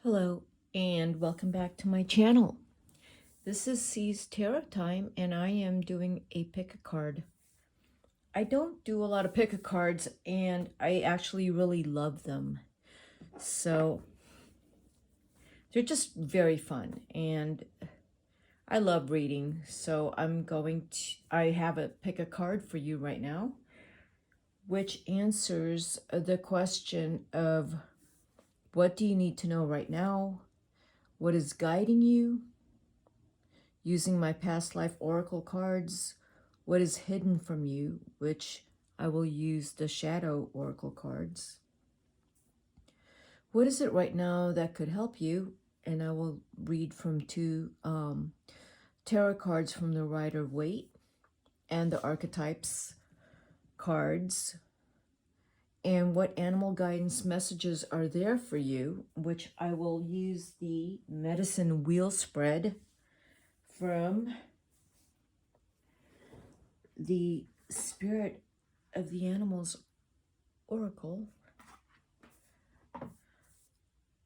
Hello and welcome back to my channel. This is C's Tarot Time and I am doing a pick a card. I don't do a lot of pick a cards and I actually really love them. So they're just very fun and I love reading. So I have a pick a card for you right now, which answers the question of what do you need to know right now? What is guiding you? Using my past life oracle cards, what is hidden from you, which I will use the shadow oracle cards. What is it right now that could help you? And I will read from two tarot cards from the Rider Waite and the Archetypes cards. And what animal guidance messages are there for you, which I will use the medicine wheel spread from the Spirit of the Animals Oracle.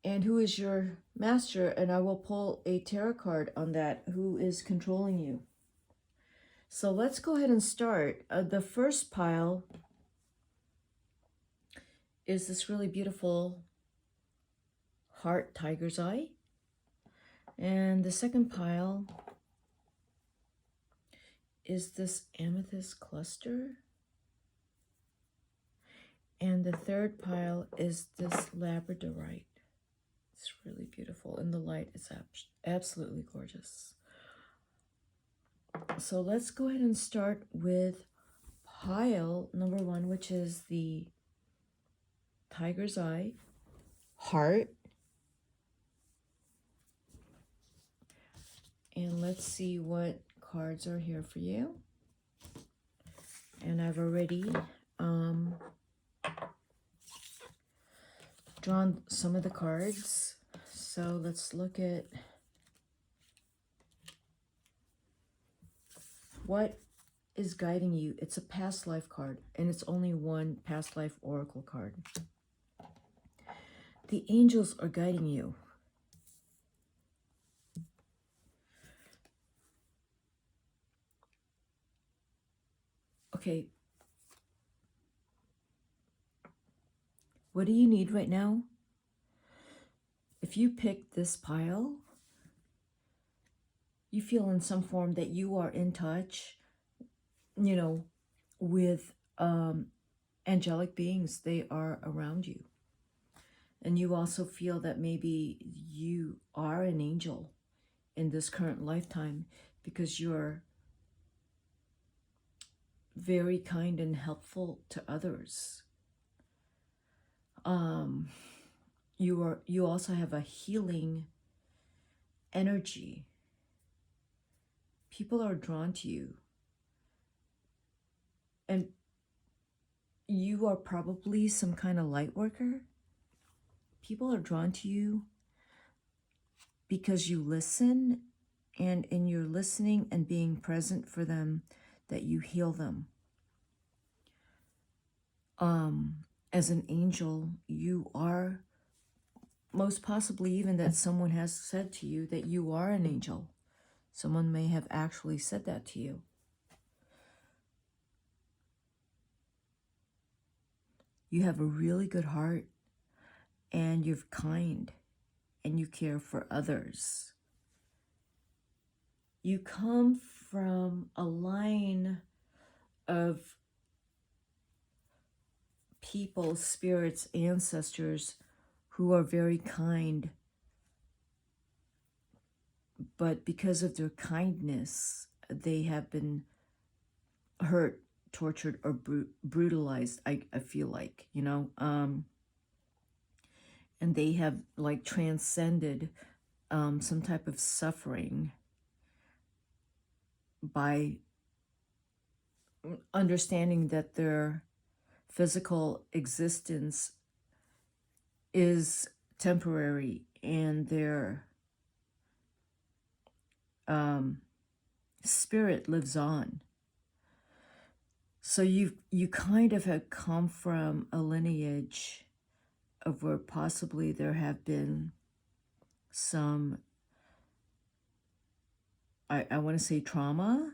And who is your master? And I will pull a tarot card on that. Who is controlling you? So let's go ahead and start. The first pile is this really beautiful heart tiger's eye. And the second pile is this amethyst cluster. And the third pile is this labradorite. It's really beautiful, and the light is absolutely gorgeous. So let's go ahead and start with pile number one, which is the tiger's eye, heart. And let's see what cards are here for you. And I've already drawn some of the cards. So let's look at what is guiding you. It's a past life card, and it's only one past life oracle card. The angels are guiding you. Okay. What do you need right now? If you pick this pile, you feel in some form that you are in touch, with angelic beings. They are around you. And you also feel that maybe you are an angel in this current lifetime because you're very kind and helpful to others. You also have a healing energy. People are drawn to you. And you are probably some kind of light worker. People are drawn to you because you listen, and in your listening and being present for them, that you heal them. As an angel, you are, most possibly even that someone has said to you that you are an angel. Someone may have actually said that to you. You have a really good heart, and you're kind, and you care for others. You come from a line of people, spirits, ancestors who are very kind, but because of their kindness, they have been hurt, tortured, or brutalized, I feel like, and they have like transcended some type of suffering by understanding that their physical existence is temporary and their spirit lives on. So you kind of have come from a lineage of where possibly there have been some, I want to say trauma,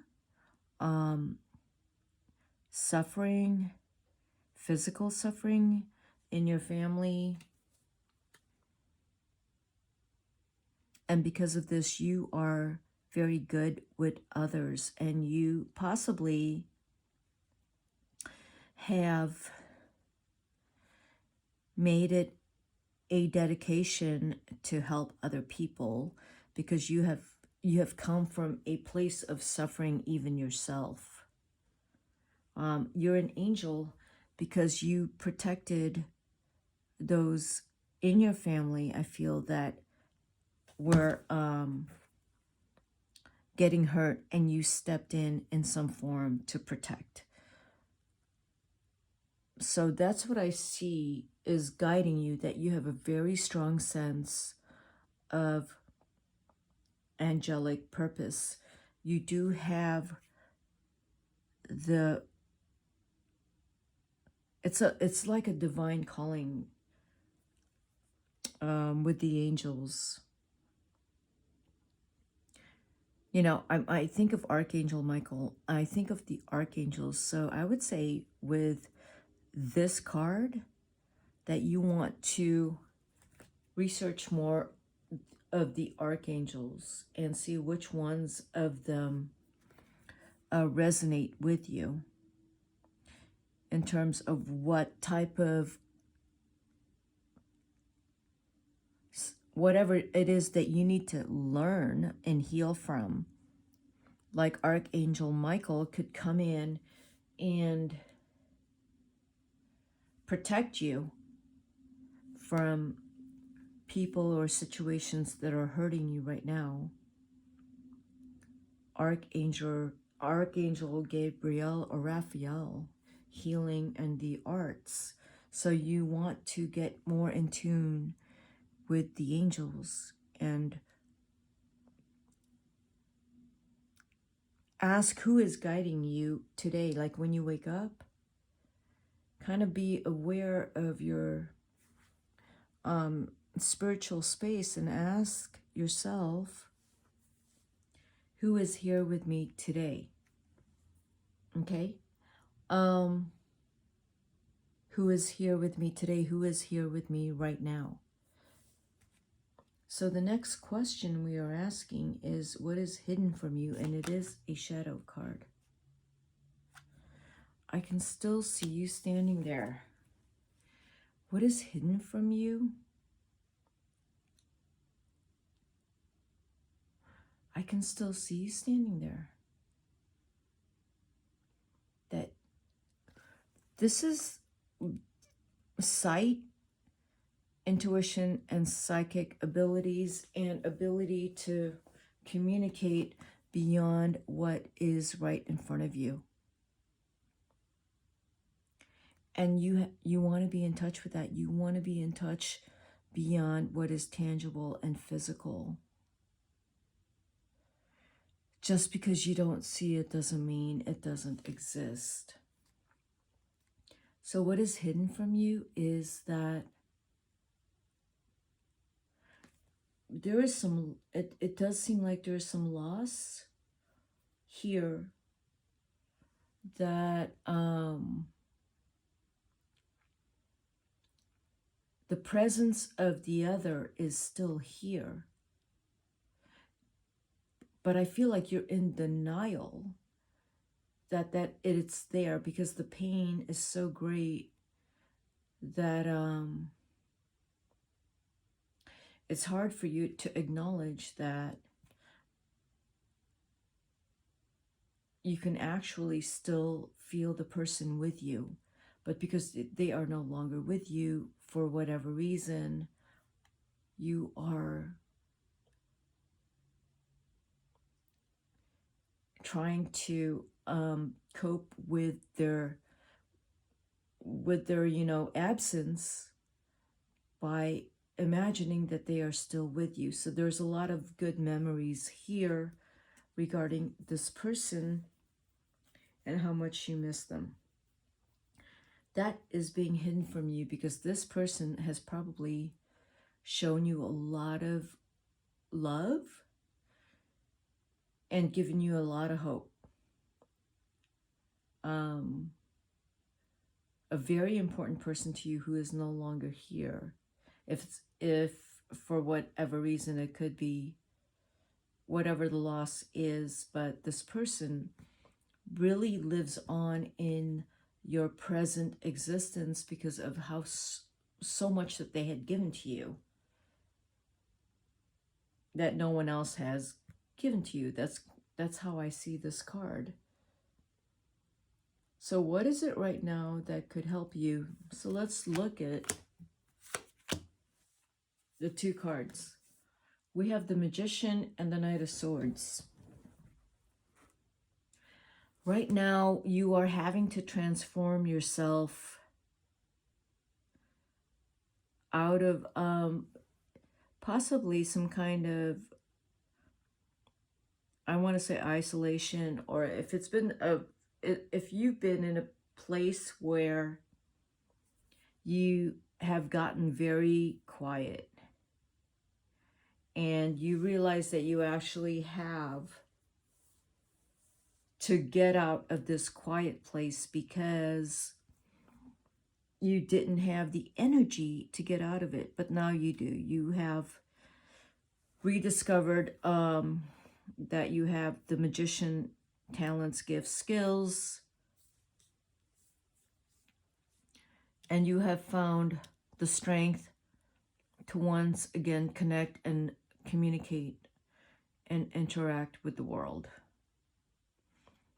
suffering, physical suffering in your family. And because of this, you are very good with others, and you possibly have made it a dedication to help other people, because you have come from a place of suffering even yourself. You're an angel because you protected those in your family, I feel, that were getting hurt, and you stepped in some form to protect. So that's what I see is guiding you, that you have a very strong sense of angelic purpose. You do have it's like a divine calling with the angels. You know, I think of Archangel Michael. I think of the archangels. So I would say with this card that you want to research more of the archangels and see which ones of them resonate with you in terms of what type of, whatever it is that you need to learn and heal from. Like Archangel Michael could come in and protect you from people or situations that are hurting you right now. Archangel Gabriel or Raphael, healing and the arts. So you want to get more in tune with the angels and ask who is guiding you today. Like when you wake up, kind of be aware of your spiritual space and ask yourself, who is here with me today? Okay? Who is here with me today? Who is here with me right now? So the next question we are asking is, what is hidden from you? And it is a shadow card. I can still see you standing there. What is hidden from you? I can still see you standing there. That this is sight, intuition, and psychic abilities, and ability to communicate beyond what is right in front of you. And you want to be in touch with that. You want to be in touch beyond what is tangible and physical. Just because you don't see it doesn't mean it doesn't exist. So what is hidden from you is that there is some, it does seem like there is some loss here, that the presence of the other is still here. But I feel like you're in denial that it's there, because the pain is so great that it's hard for you to acknowledge that you can actually still feel the person with you. But because they are no longer with you for whatever reason, you are trying to cope with their absence by imagining that they are still with you. So there's a lot of good memories here regarding this person and how much you miss them. That is being hidden from you because this person has probably shown you a lot of love and given you a lot of hope. A very important person to you who is no longer here. If for whatever reason, it could be whatever the loss is, but this person really lives on in your present existence because of how so much that they had given to you that no one else has given to you. That's how I see this card. So what is it right now that could help you? So let's look at the two cards. We have the Magician and the Knight of Swords. Right now, you are having to transform yourself out of possibly some kind of, I want to say isolation, or if it's been if you've been in a place where you have gotten very quiet and you realize that you actually have to get out of this quiet place because you didn't have the energy to get out of it, but now you do. You have rediscovered that you have the Magician talents, gifts, skills, and you have found the strength to once again connect and communicate and interact with the world.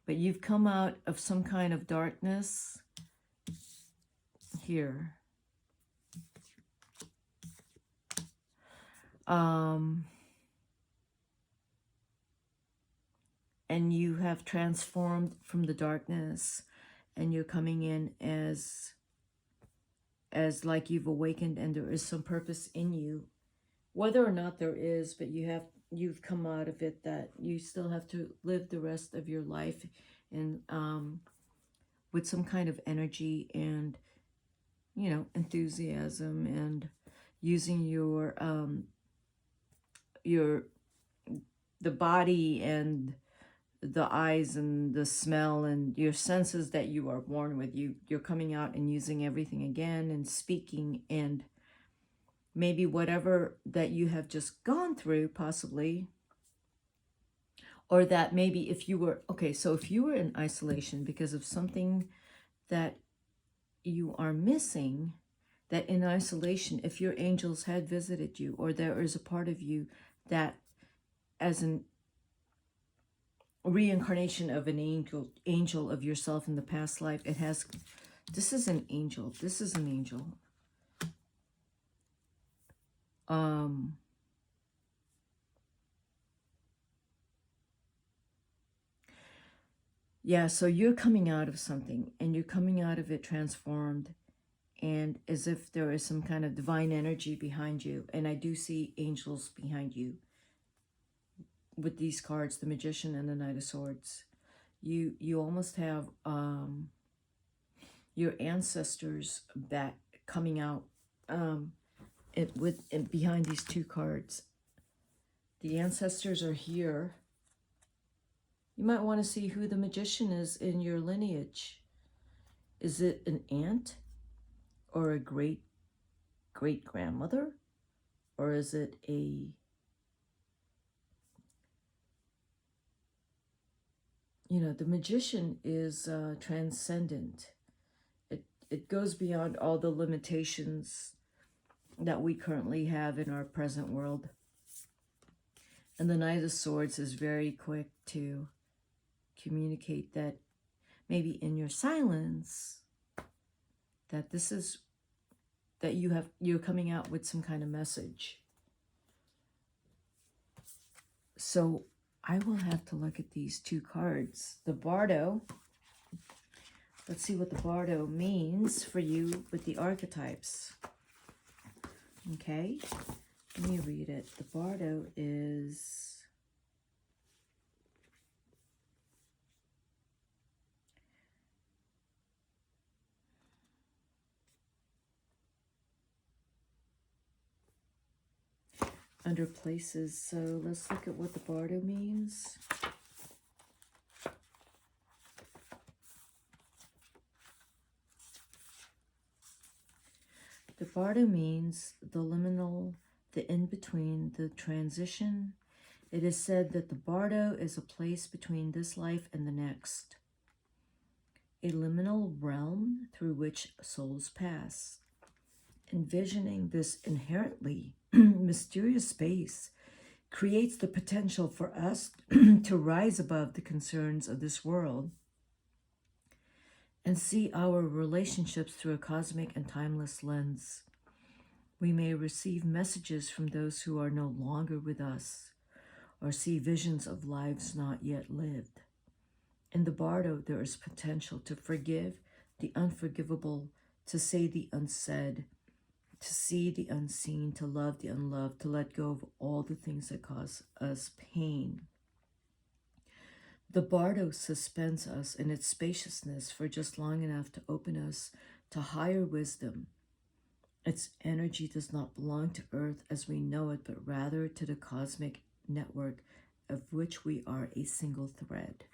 But you've come out of some kind of darkness here. And you have transformed from the darkness, and you're coming in as like you've awakened, and there is some purpose in you, whether or not there is, but you've come out of it, that you still have to live the rest of your life and with some kind of energy and, you know, enthusiasm, and using the body and the eyes and the smell and your senses that you are born with. You're coming out and using everything again and speaking, and maybe whatever that you have just gone through, possibly, or that maybe if you were, okay, so if you were in isolation because of something that you are missing, that in isolation, if your angels had visited you, or there is a part of you that as an reincarnation of an angel of yourself in the past life, this is an angel. Yeah, so you're coming out of something, and you're coming out of it transformed, and as if there is some kind of divine energy behind you. And I do see angels behind you with these cards, the Magician and the Knight of Swords. You almost have your ancestors back coming out behind these two cards. The ancestors are here. You might want to see who the Magician is in your lineage. Is it an aunt or a great-great-grandmother? Or is it a, you know, the Magician is transcendent. It goes beyond all the limitations that we currently have in our present world. And the Knight of Swords is very quick to communicate that maybe in your silence, that this is, that you're coming out with some kind of message. So I will have to look at these two cards. The Bardo, let's see what the Bardo means for you with the archetypes. Okay, let me read it. The Bardo is, under places. So let's look at what the bardo means. The bardo means the liminal, the in-between, the transition. It is said that the bardo is a place between this life and the next, a liminal realm through which souls pass. Envisioning this inherently mysterious space creates the potential for us to rise above the concerns of this world and see our relationships through a cosmic and timeless lens. We may receive messages from those who are no longer with us, or see visions of lives not yet lived. In the bardo, there is potential to forgive the unforgivable, to say the unsaid, to see the unseen, to love the unloved, to let go of all the things that cause us pain. The bardo suspends us in its spaciousness for just long enough to open us to higher wisdom. Its energy does not belong to Earth as we know it, but rather to the cosmic network of which we are a single thread.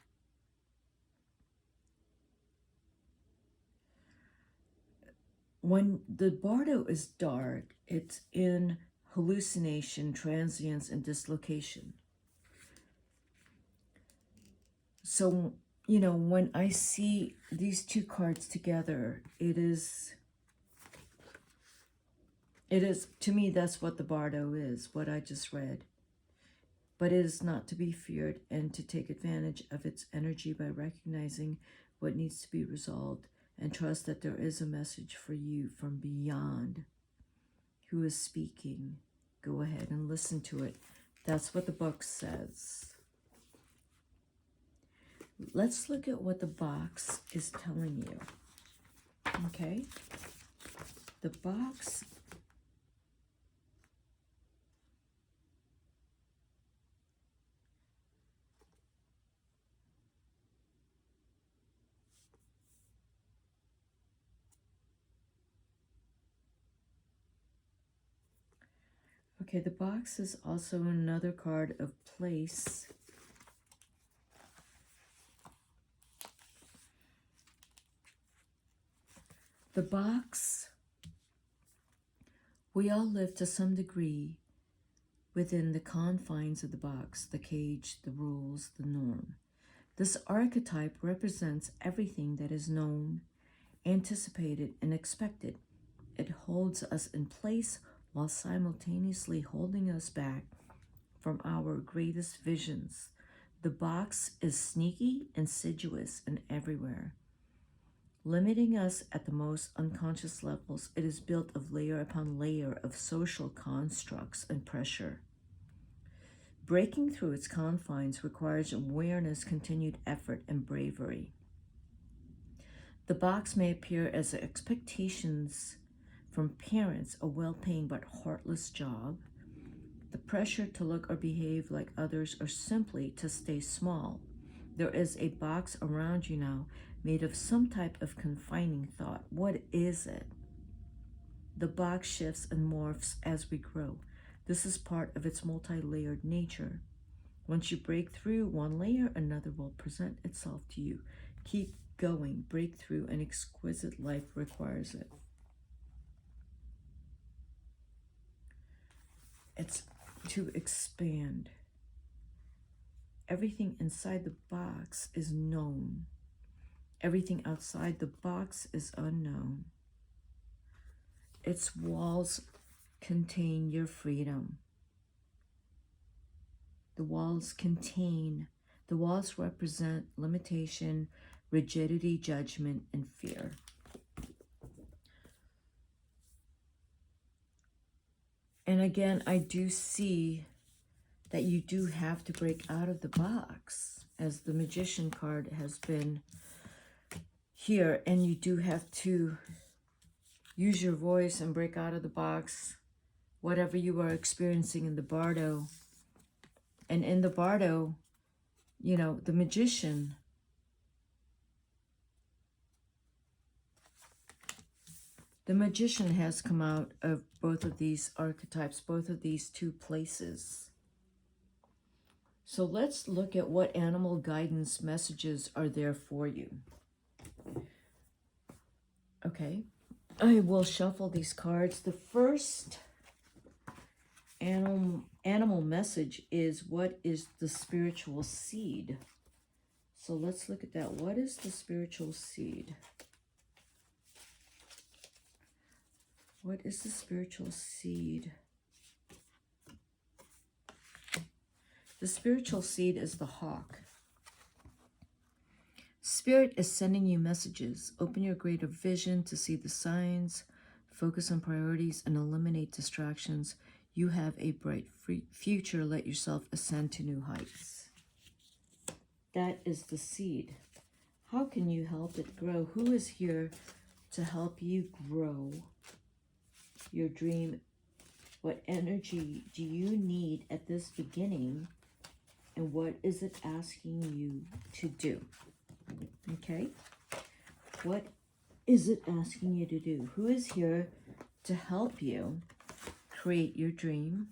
When the bardo is dark, it's in hallucination, transience, and dislocation. So, you know, when I see these two cards together, it is, to me, that's what the bardo is, what I just read. But it is not to be feared and to take advantage of its energy by recognizing what needs to be resolved and trust that there is a message for you from beyond who is speaking. Go ahead and listen to it. That's what the book says. Let's look at what the box is telling you. Okay? The box the box is also another card of place. The box, we all live to some degree within the confines of the box, the cage, the rules, the norm. This archetype represents everything that is known, anticipated, and expected. It holds us in place while simultaneously holding us back from our greatest visions. The box is sneaky, insidious, and everywhere, limiting us at the most unconscious levels. It is built of layer upon layer of social constructs and pressure. Breaking through its confines requires awareness, continued effort, and bravery. The box may appear as expectations from parents, a well-paying but heartless job, the pressure to look or behave like others, or simply to stay small. There is a box around you now made of some type of confining thought. What is it? The box shifts and morphs as we grow. This is part of its multi-layered nature. Once you break through one layer, another will present itself to you. Keep going. Breakthrough, an exquisite life requires it. It's to expand. Everything inside the box is known. Everything outside the box is unknown. Its walls contain your freedom. The walls represent limitation, rigidity, judgment, and fear. And again, I do see that you do have to break out of the box, as the Magician card has been here, and you do have to use your voice and break out of the box, whatever you are experiencing in the bardo. And in the bardo, you know, the Magician, has come out of both of these archetypes, both of these two places. So let's look at what animal guidance messages are there for you. Okay, I will shuffle these cards. The first animal message is, what is the spiritual seed? So let's look at that. What is the spiritual seed? What is the spiritual seed? The spiritual seed is the hawk. Spirit is sending you messages. Open your greater vision to see the signs, focus on priorities, and eliminate distractions. You have a bright future. Let yourself ascend to new heights. That is the seed. How can you help it grow? Who is here to help you grow your dream? What energy do you need at this beginning? And what is it asking you to do? Okay? What is it asking you to do? Who is here to help you create your dream?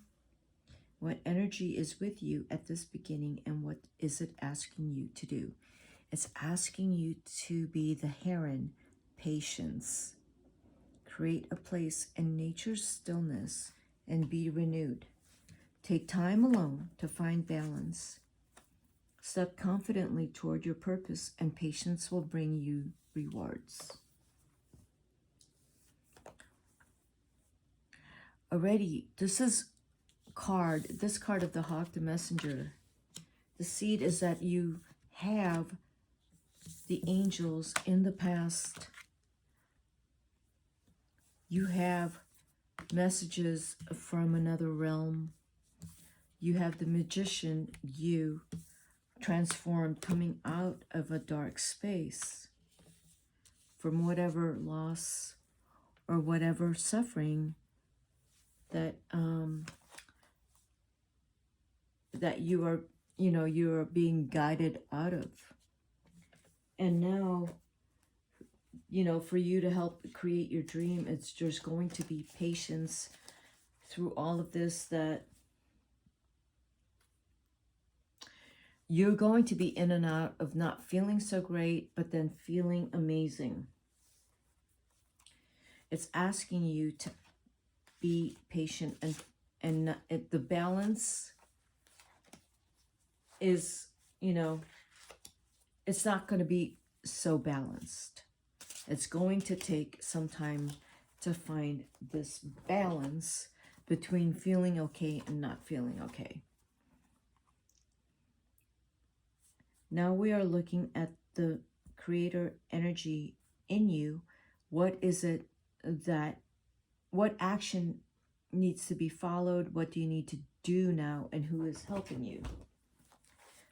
What energy is with you at this beginning, and what is it asking you to do? It's asking you to be the heron, patience. Create a place in nature's stillness and be renewed. Take time alone to find balance. Step confidently toward your purpose, and patience will bring you rewards. Already, this card of the hawk, the messenger. The seed is that you have the angels in the past. You have messages from another realm. You have the magician, you transformed, coming out of a dark space from whatever loss or whatever suffering that that you are being guided out of. And now, for you to help create your dream, it's just going to be patience through all of this, that you're going to be in and out of not feeling so great, but then feeling amazing. It's asking you to be patient, and the balance is, it's not going to be so balanced. It's going to take some time to find this balance between feeling okay and not feeling okay. Now we are looking at the creator energy in you. What is it what action needs to be followed? What do you need to do now? And who is helping you?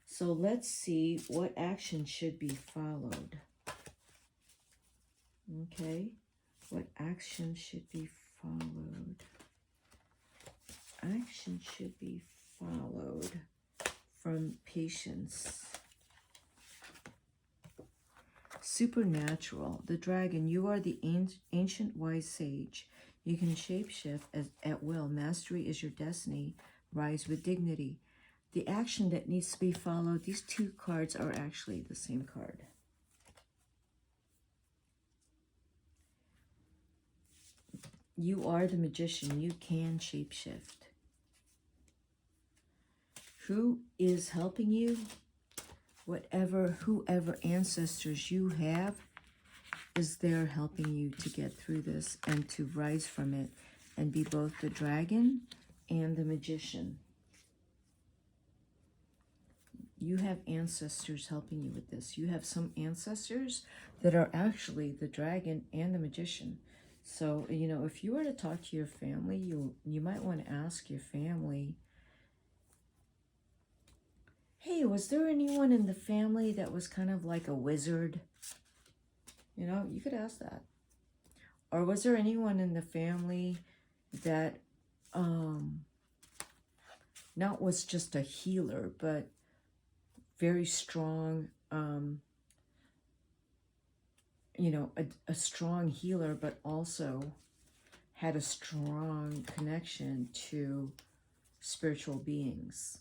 So let's see what action should be followed. Okay, what action should be followed? Action should be followed from patience. Supernatural. The dragon, you are the ancient wise sage. You can shapeshift at will. Mastery is your destiny. Rise with dignity. The action that needs to be followed, these two cards are actually the same card. You are the magician. You can shapeshift. Who is helping you? Whoever ancestors you have is there helping you to get through this and to rise from it and be both the dragon and the magician. You have ancestors helping you with this. You have some ancestors that are actually the dragon and the magician. So, if you were to talk to your family, you might want to ask your family, hey, was there anyone in the family that was kind of like a wizard? You could ask that. Or was there anyone in the family that not was just a healer, but very strong, a strong healer, but also had a strong connection to spiritual beings.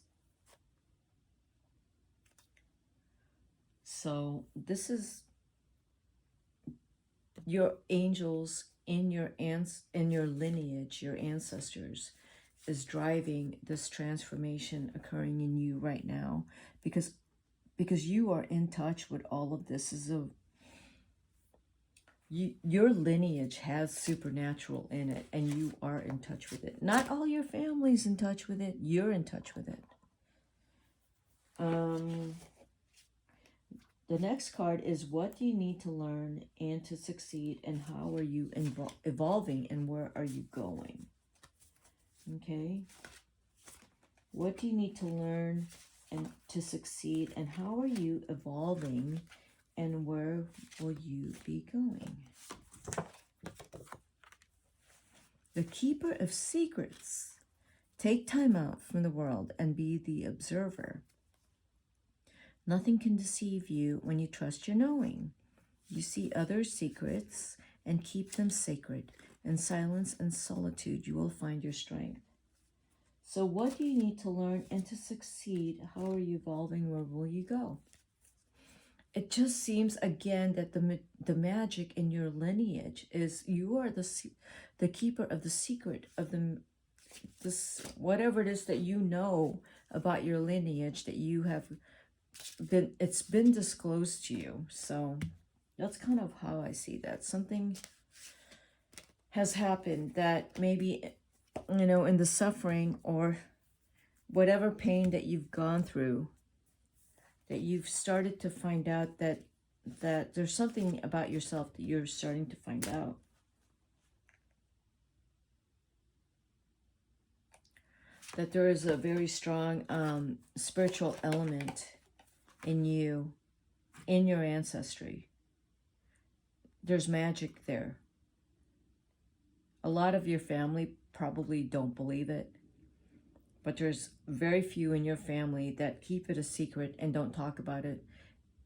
So this is your angels in your lineage, your ancestors, is driving this transformation occurring in you right now, because you are in touch with all of this. Your lineage has supernatural in it, and you are in touch with it. Not all your family's in touch with it. You're in touch with it. The next card is, what do you need to learn and to succeed, and how are you evolving, and where are you going? Okay. What do you need to learn and to succeed, and how are you evolving, and where will you be going? The Keeper of Secrets. Take time out from the world and be the observer. Nothing can deceive you when you trust your knowing. You see others' secrets and keep them sacred. In silence and solitude, you will find your strength. So what do you need to learn and to succeed? How are you evolving? Where will you go? It just seems again that the magic in your lineage is you are the keeper of the secret of this whatever it is that you know about your lineage, that you have it's been disclosed to you. So that's kind of how I see that. Something has happened that maybe, in the suffering or whatever pain that you've gone through, that you've started to find out that there's something about yourself that you're starting to find out. That there is a very strong spiritual element in you, in your ancestry. There's magic there. A lot of your family probably don't believe it, but there's very few in your family that keep it a secret and don't talk about it,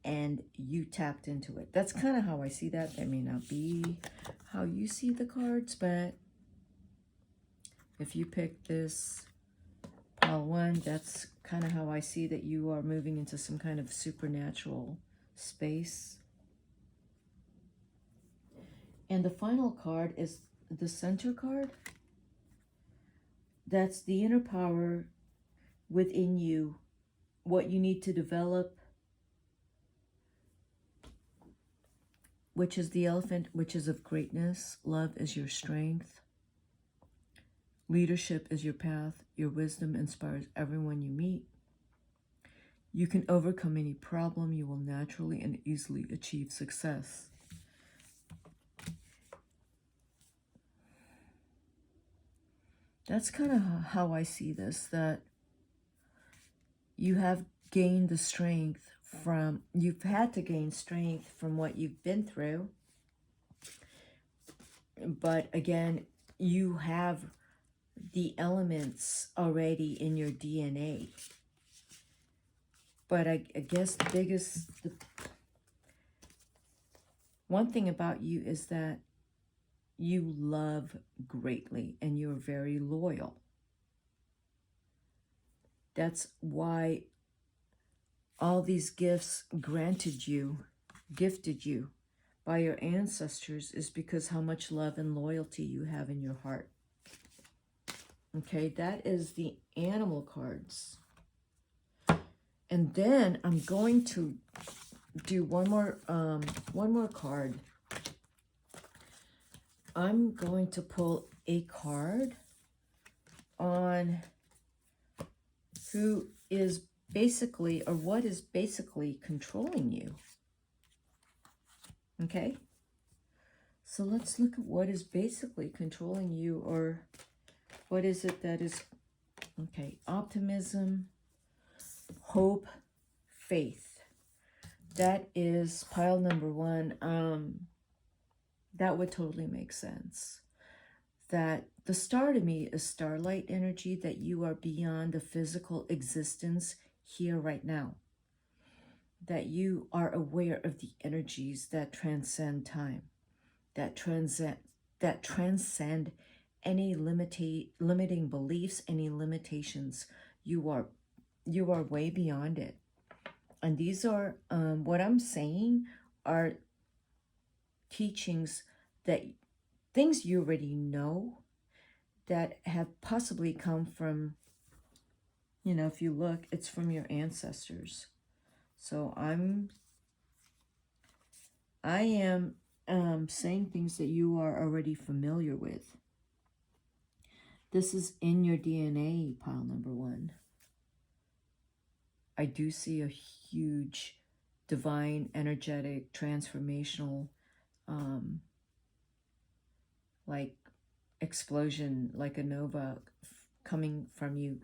and you tapped into it. That's kind of how I see that. That may not be how you see the cards, but if you pick this pile 1, that's kind of how I see that you are moving into some kind of supernatural space. And the final card is the center card. That's the inner power within you, what you need to develop, which is the elephant, which is of greatness. Love is your strength. Leadership is your path. Your wisdom inspires everyone you meet. You can overcome any problem. You will naturally and easily achieve success. That's kind of how I see this, that you have gained the strength from, you've had to gain strength from what you've been through. But again, you have the elements already in your DNA. But I guess one thing about you is that you love greatly and you're very loyal. That's why all these gifts gifted you by your ancestors, is because how much love and loyalty you have in your heart. Okay, that is the animal cards. And then I'm going to do one more card. I'm going to pull a card on who is basically, or what is basically controlling you. Okay? So let's look at what is basically controlling you, or what is it that is, okay, optimism, hope, faith. That is pile number 1. That would totally make sense. That the star to me is starlight energy, that you are beyond the physical existence here right now. That you are aware of the energies that transcend time, that transcend any limiting beliefs, any limitations. You are way beyond it. And these are, what I'm saying are teachings, that things you already know that have possibly come from, you know, if you look, it's from your ancestors. So I am saying things that you are already familiar with. This is in your DNA, pile number 1. I do see a huge divine, energetic, transformational, like explosion, like a nova coming from you.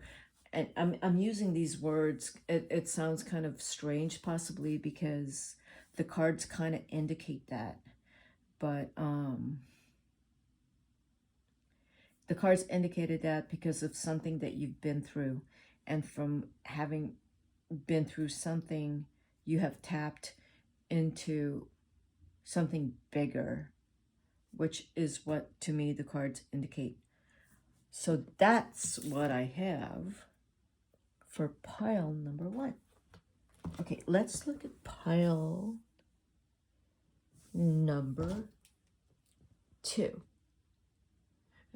And I'm using these words. It sounds kind of strange, possibly because the cards kind of indicate that. But the cards indicated that because of something that you've been through. And from having been through something, you have tapped into something bigger, which is what, to me, the cards indicate. So that's what I have for pile number 1. Okay, let's look at pile number 2.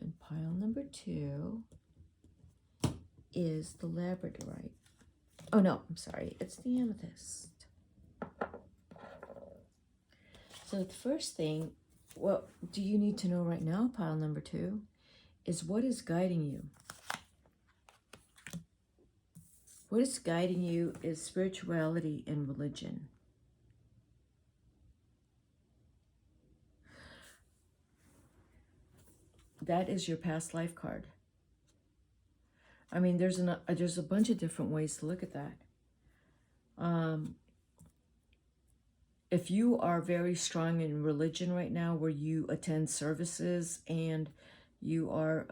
And pile number 2 is the labradorite. Oh no, I'm sorry, it's the amethyst. So the first thing, what do you need to know right now, pile number 2, is what is guiding you. What is guiding you is spirituality and religion. That is your past life card. I mean, there's a bunch of different ways to look at that. If you are very strong in religion right now, where you attend services and you are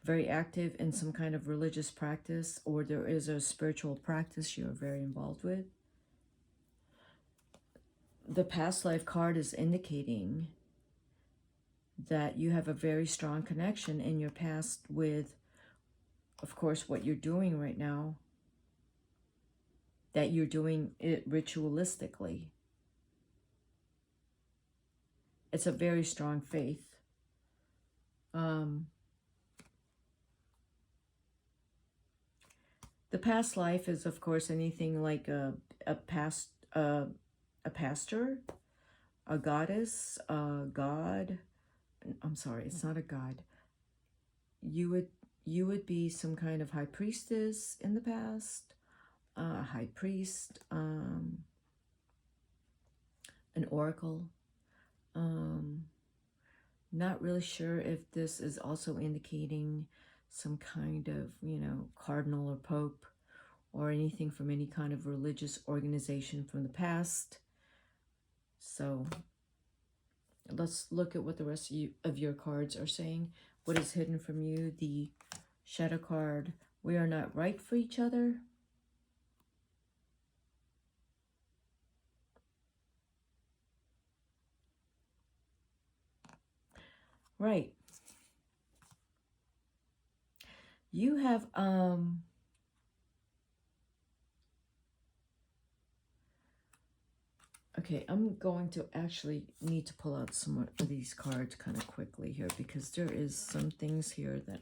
very active in some kind of religious practice, or there is a spiritual practice you're very involved with, the past life card is indicating that you have a very strong connection in your past with, of course, what you're doing right now, that you're doing it ritualistically. It's a very strong faith. The past life is, of course, anything like a pastor, a goddess, a god. I'm sorry, it's not a god. You would be some kind of high priestess in the past, a high priest, an oracle. Not really sure if this is also indicating some kind of, you know, cardinal or pope or anything from any kind of religious organization from the past. So let's look at what the rest of your cards are saying. What is hidden from you? The shadow card. We are not right for each other. Right. You have okay, I'm going to actually need to pull out some of these cards kind of quickly here, because there is some things here that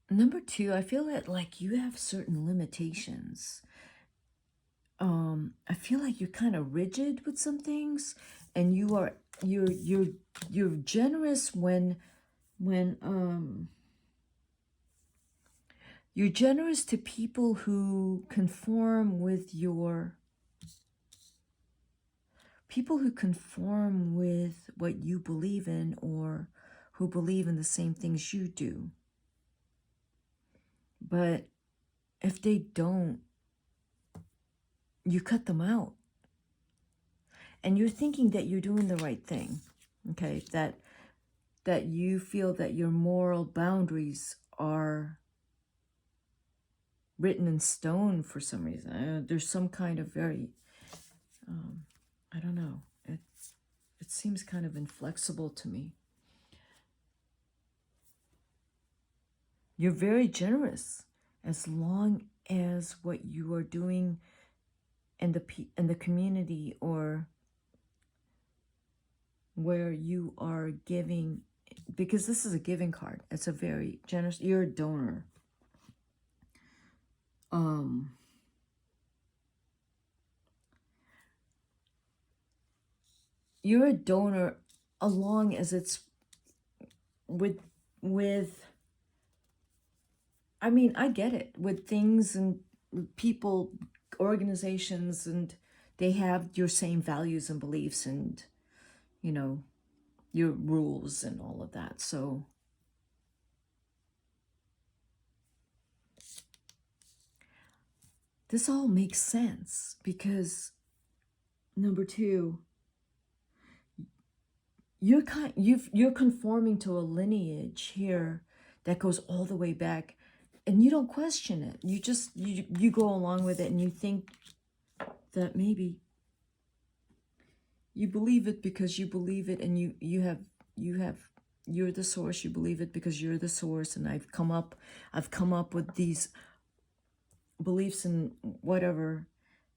number 2, I feel that like you have certain limitations. I feel like you're kind of rigid with some things, and you're generous when you're generous to people who conform with what you believe in, or who believe in the same things you do. But if they don't, you cut them out. And you're thinking that you're doing the right thing, okay? That you feel that your moral boundaries are written in stone for some reason. There's some kind of very, I don't know. It seems kind of inflexible to me. You're very generous as long as what you are doing in the community or where you are giving, because this is a giving card. It's a very generous, you're a donor. You're a donor along as it's with I mean, I get it, with things and people, organizations, and they have your same values and beliefs and, you know, your rules and all of that. So this all makes sense because number two, you're conforming to a lineage here that goes all the way back, and you don't question it. You just you go along with it, and you think that maybe you believe it because you believe it, and you're the source. You believe it because you're the source, and I've come up with these beliefs and whatever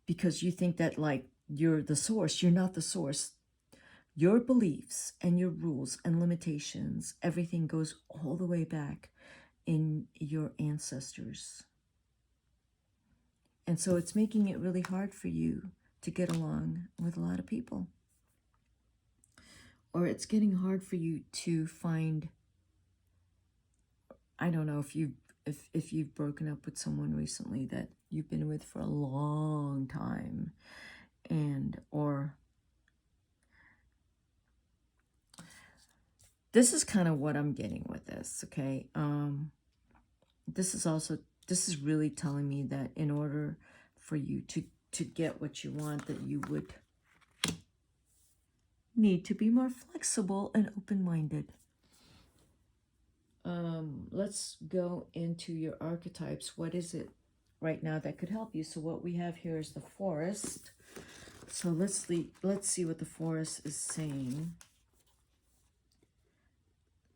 because you think that, like, you're the source. You're not the source. Your beliefs and your rules and limitations, everything goes all the way back in your ancestors. And so it's making it really hard for you to get along with a lot of people. Or it's getting hard for you to find, I don't know, if you've broken up with someone recently that you've been with for a long time, and or this is kind of what I'm getting with this, okay? This is really telling me that in order for you to get what you want, that you would need to be more flexible and open-minded. Let's go into your archetypes. What is it right now that could help you? So what we have here is the forest. So let's see what the forest is saying.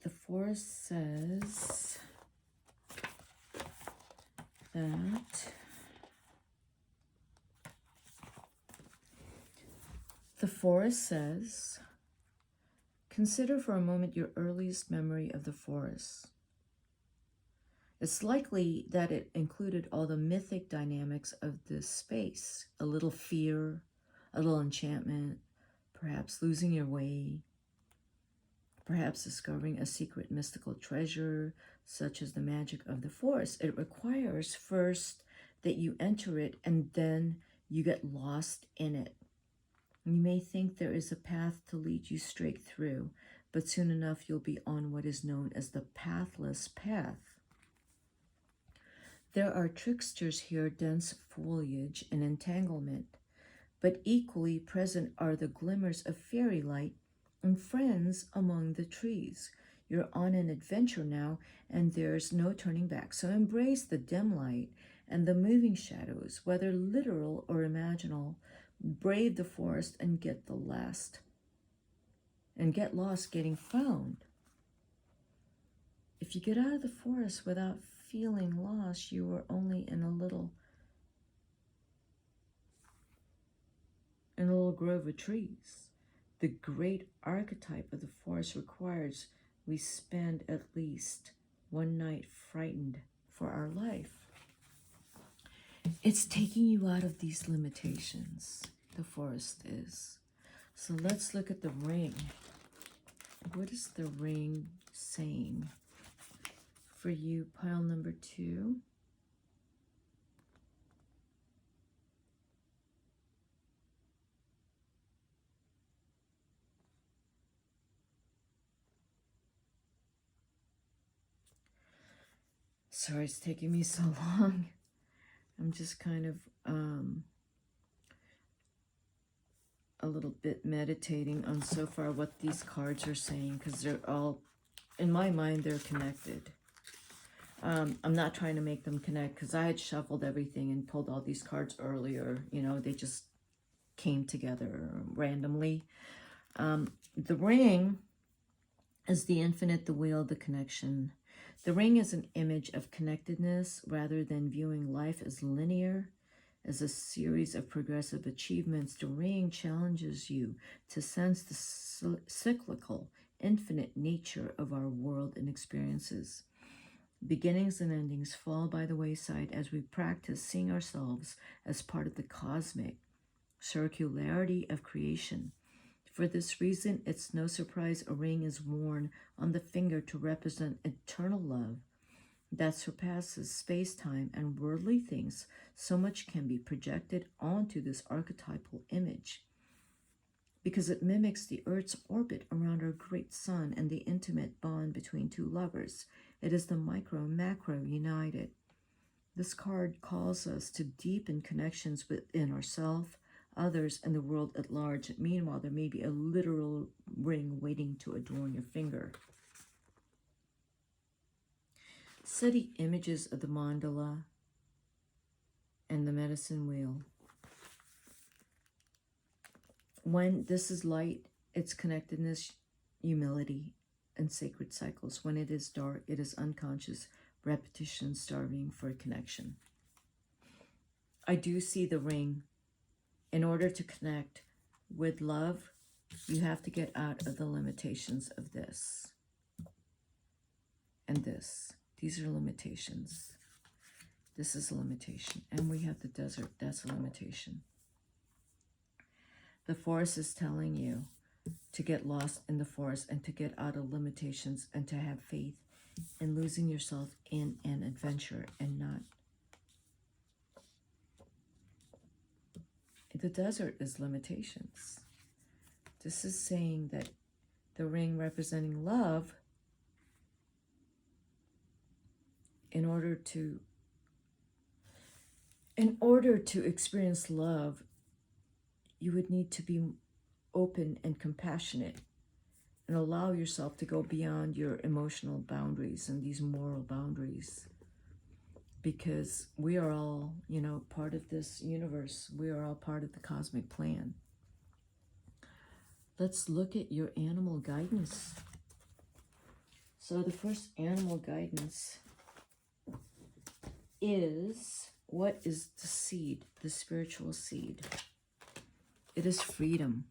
The forest says that consider for a moment your earliest memory of the forest. It's likely that it included all the mythic dynamics of this space, a little fear, a little enchantment, perhaps losing your way, perhaps discovering a secret mystical treasure, such as the magic of the forest. It requires first that you enter it, and then you get lost in it. You may think there is a path to lead you straight through, but soon enough you'll be on what is known as the pathless path. There are tricksters here, dense foliage and entanglement, but equally present are the glimmers of fairy light and friends among the trees. You're on an adventure now, and there's no turning back. So embrace the dim light and the moving shadows, whether literal or imaginal. Brave the forest and get lost getting found. If you get out of the forest without feeling lost, you are only in a little grove of trees. The great archetype of the forest requires we spend at least one night frightened for our life. It's taking you out of these limitations, the forest is. So let's look at the ring. What is the ring saying for you, pile number 2? Sorry it's taking me so long. I'm just kind of a little bit meditating on so far what these cards are saying, because they're all, in my mind, they're connected. I'm not trying to make them connect because I had shuffled everything and pulled all these cards earlier. You know, they just came together randomly. The ring is the infinite, the wheel, the connection. The ring is an image of connectedness rather than viewing life as linear, as a series of progressive achievements. The ring challenges you to sense the cyclical, infinite nature of our world and experiences. Beginnings and endings fall by the wayside as we practice seeing ourselves as part of the cosmic circularity of creation. For this reason, it's no surprise a ring is worn on the finger to represent eternal love that surpasses space-time and worldly things. So much can be projected onto this archetypal image because it mimics the Earth's orbit around our great sun and the intimate bond between two lovers. It is the micro and macro united. This card calls us to deepen connections within ourselves, others, and the world at large. Meanwhile, there may be a literal ring waiting to adorn your finger. Study images of the mandala and the medicine wheel. When this is light, it's connectedness, humility, and sacred cycles. When it is dark, it is unconscious repetition, starving for a connection. I do see the ring. In order to connect with love, you have to get out of the limitations of this and this. These are limitations. This is a limitation. And we have the desert. That's a limitation. The forest is telling you to get lost in the forest and to get out of limitations and to have faith in losing yourself in an adventure and not. The desert is limitations. This is saying that the ring representing love, in order to experience love, you would need to be open and compassionate and allow yourself to go beyond your emotional boundaries and these moral boundaries. Because we are all, you know, part of this universe. We are all part of the cosmic plan. Let's look at your animal guidance. So the first animal guidance is, what is the seed, the spiritual seed? It is freedom.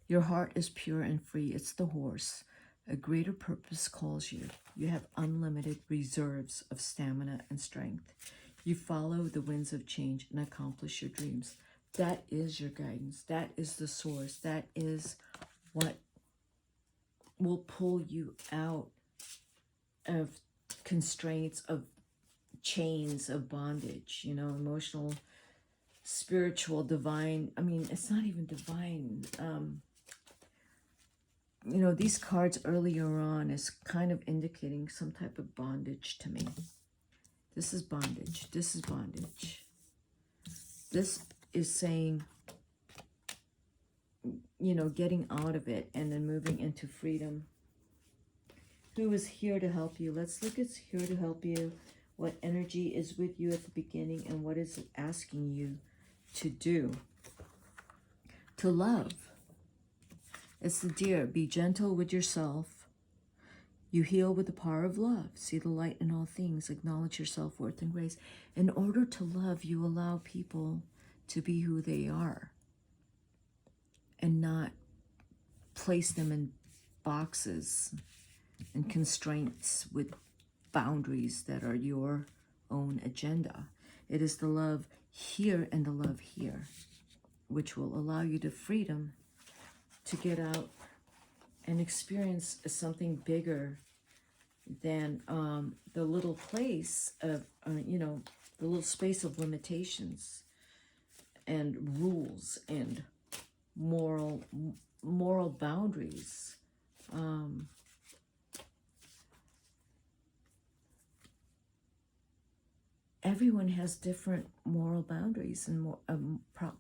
Your heart is pure and free. It's the horse. A greater purpose calls you. You have unlimited reserves of stamina and strength. You follow the winds of change and accomplish your dreams. That is your guidance. That is the source. That is what will pull you out of constraints, of chains, of bondage, you know, emotional, spiritual, divine. I mean, it's not even divine. You know, these cards earlier on is kind of indicating some type of bondage to me. This is bondage. This is bondage. This is saying, you know, getting out of it and then moving into freedom. Who is here to help you? Let's look at here to help you. What energy is with you at the beginning and what is it asking you to do? To love. It's the deer. Be gentle with yourself. You heal with the power of love. See the light in all things. Acknowledge your self-worth and grace. In order to love, you allow people to be who they are and not place them in boxes and constraints with boundaries that are your own agenda. It is the love here and the love here, which will allow you the freedom to get out and experience something bigger than the little place of, you know, the little space of limitations and rules and moral boundaries. Everyone has different moral boundaries and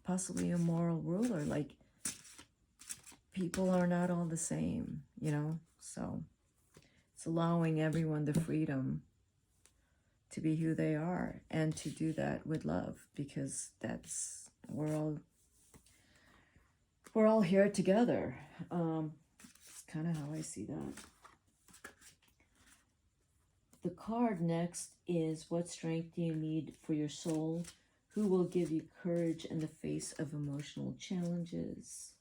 possibly a moral ruler. Like, people are not all the same, you know? So it's allowing everyone the freedom to be who they are, and to do that with love, because that's, we're all here together. It's kind of how I see that. The card next is, what strength do you need for your soul? Who will give you courage in the face of emotional challenges?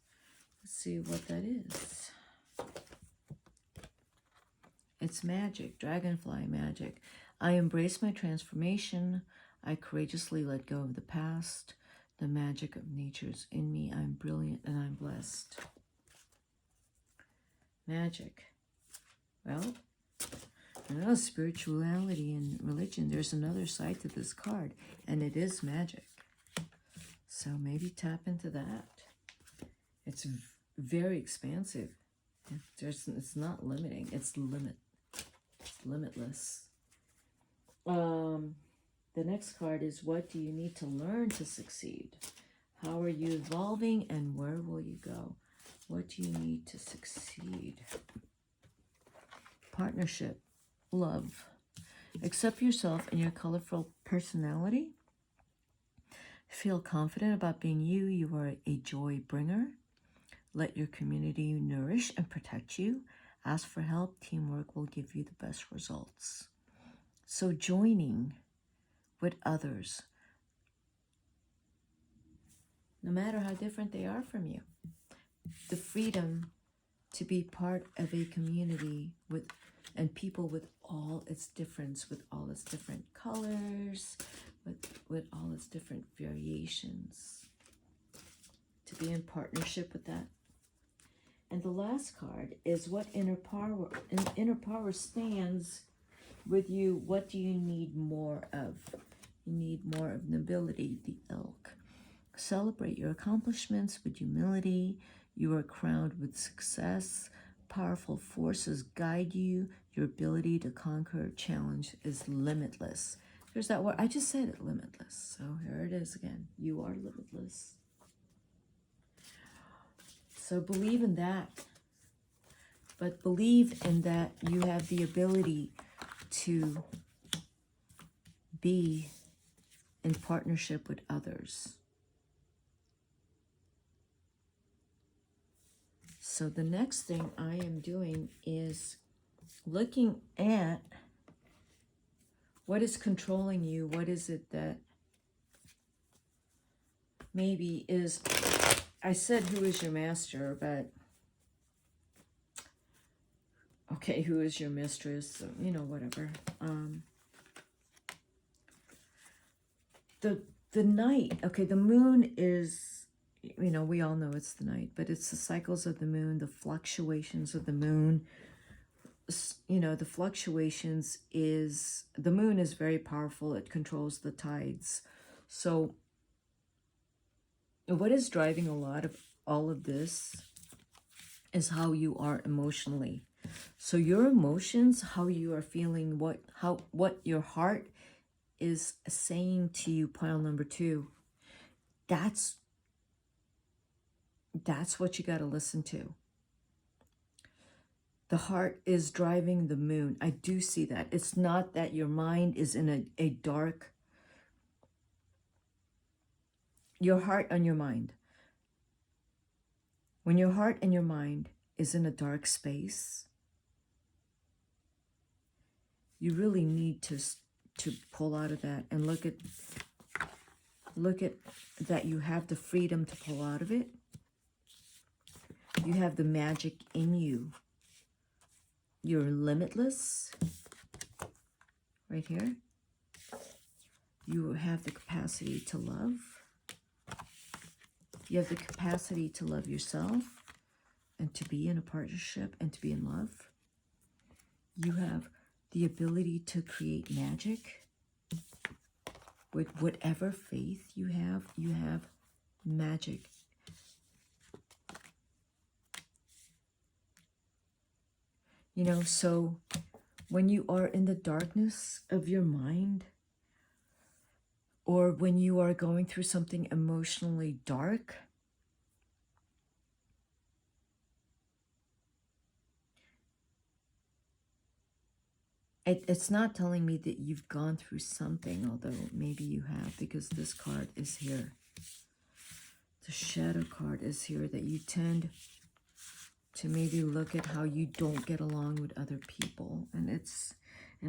Let's see what that is. It's magic, dragonfly magic. I embrace my transformation. I courageously let go of the past. The magic of nature's in me. I'm brilliant and I'm blessed. Magic. Well, spirituality and religion, there's another side to this card, and it is magic. So maybe tap into that. It's very expansive. It's not limiting. It's limitless. The next card is, what do you need to learn to succeed? How are you evolving, and where will you go? What do you need to succeed? Partnership. Love. Accept yourself and your colorful personality. Feel confident about being you. You are a joy bringer. Let your community nourish and protect you. Ask for help. Teamwork will give you the best results. So joining with others, no matter how different they are from you, the freedom to be part of a community with and people with all its difference, with all its different colors, with all its different variations, to be in partnership with that. And the last card is, what inner power stands with you. What do you need more of? You need more of nobility, the elk. Celebrate your accomplishments with humility. You are crowned with success. Powerful forces guide you. Your ability to conquer a challenge is limitless. There's that word. I just said it, limitless. So here it is again. You are limitless. So believe in that. But believe in that you have the ability to be in partnership with others. So the next thing I am doing is looking at what is controlling you. What is it that maybe is, I said who is your master, but okay, who is your mistress? So, you know, whatever. The night, okay, the moon is, you know, we all know it's the night, but it's the cycles of the moon, the fluctuations of the moon. You know, the fluctuations is, the moon is very powerful. It controls the tides. So what is driving a lot of all of this is how you are emotionally. So your emotions, how you are feeling, what your heart is saying to you, pile number 2, that's what you got to listen to. The heart is driving the moon. I do see that. It's not that your mind is in a dark, your heart and your mind. When your heart and your mind is in a dark space, you really need to pull out of that and look at that you have the freedom to pull out of it. You have the magic in you. You're limitless. Right here. You have the capacity to love. You have the capacity to love yourself and to be in a partnership and to be in love. You have the ability to create magic. With whatever faith you have magic. You know, so when you are in the darkness of your mind, or when you are going through something emotionally dark, It's not telling me that you've gone through something, although maybe you have, because this card is here. The shadow card is here, that you tend to maybe look at how you don't get along with other people. And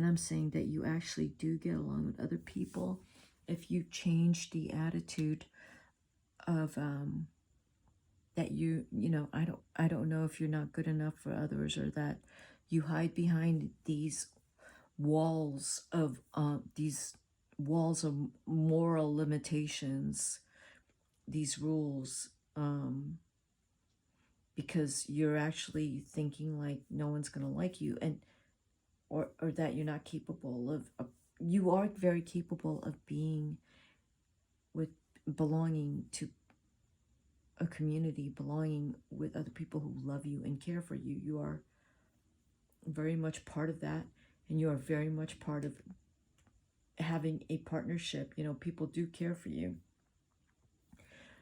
I'm saying that you actually do get along with other people if you change the attitude of that you know, I don't know if you're not good enough for others, or that you hide behind these walls of moral limitations, these rules, because you're actually thinking like no one's gonna like you, and or that you're not capable of you are very capable of being with belonging to a community, belonging with other people who love you and care for you. You are very much part of that, and you are very much part of having a partnership. You know, people do care for you.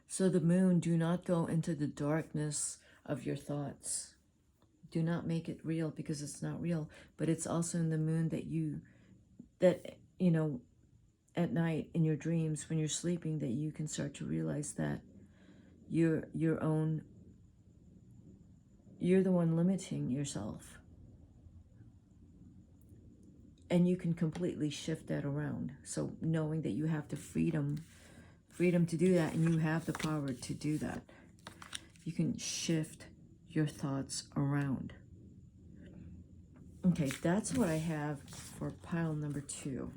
So the moon, do not go into the darkness of your thoughts. Do not make it real, because it's not real. But it's also in the moon that you know, at night in your dreams when you're sleeping, that you can start to realize that you're the one limiting yourself. And you can completely shift that around. So knowing that you have the freedom to do that, and you have the power to do that. You can shift your thoughts around. Okay, that's what I have for pile number 2.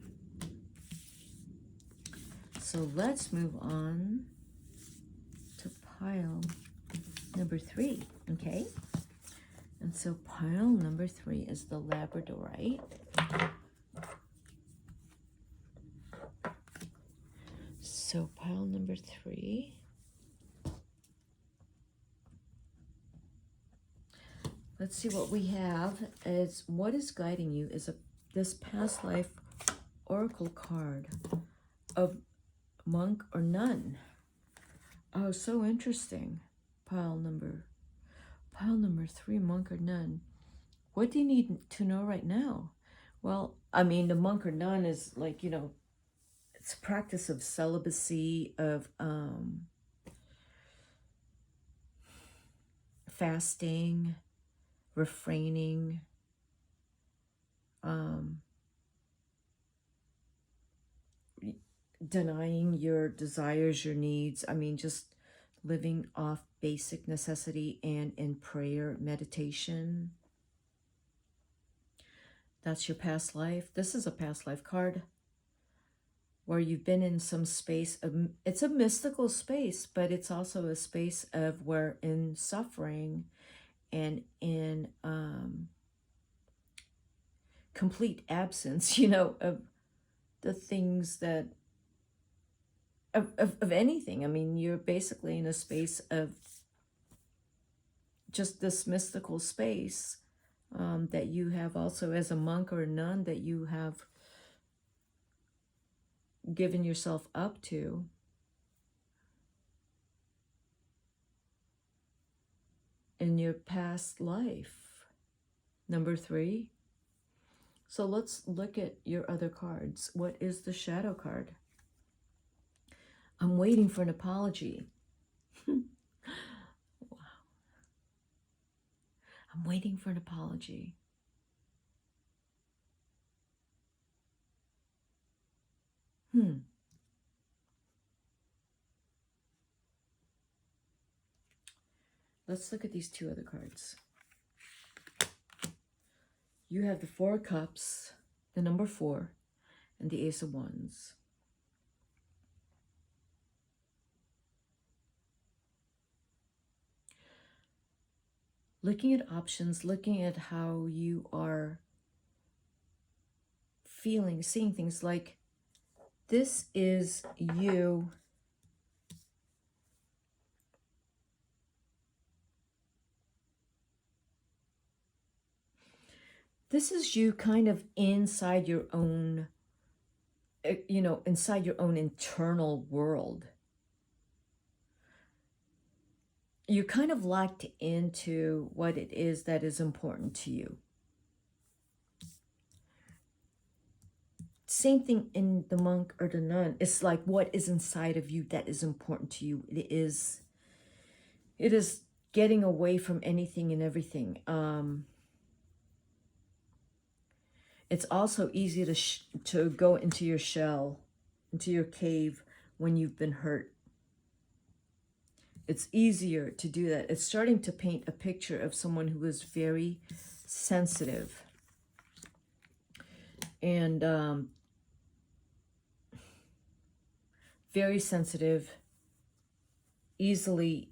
So let's move on to pile number 3, okay? And so pile number 3 is the labradorite. So pile number 3. Let's see what we have. Is what is guiding you is this past life oracle card of monk or nun. Oh, so interesting. Pile number 3, monk or nun. What do you need to know right now? Well, I mean, the monk or nun is like, you know, it's a practice of celibacy, of fasting, refraining, denying your desires, your needs. I mean, just living off basic necessity and in prayer, meditation. That's your past life. This is a past life card where you've been in some space of, it's a mystical space, but it's also a space of where in suffering and in complete absence, you know, of the things that of anything. I mean, you're basically in a space of just this mystical space that you have also as a monk or a nun, that you have given yourself up to. In your past life. Number 3. So let's look at your other cards. What is the shadow card? I'm waiting for an apology. Wow. I'm waiting for an apology. Let's look at these 2 other cards. You have the 4 of Cups, the number 4, and the Ace of Wands. Looking at options, looking at how you are feeling, seeing things like this is you kind of inside your own, you know, inside your own internal world. You're kind of locked into what it is that is important to you. same thing in the monk or the nun. It's like what is inside of you that is important to you. It is getting away from anything and everything. It's also easy to go into your shell, into your cave when you've been hurt. It's easier to do that. It's starting to paint a picture of someone who is very sensitive and very sensitive, easily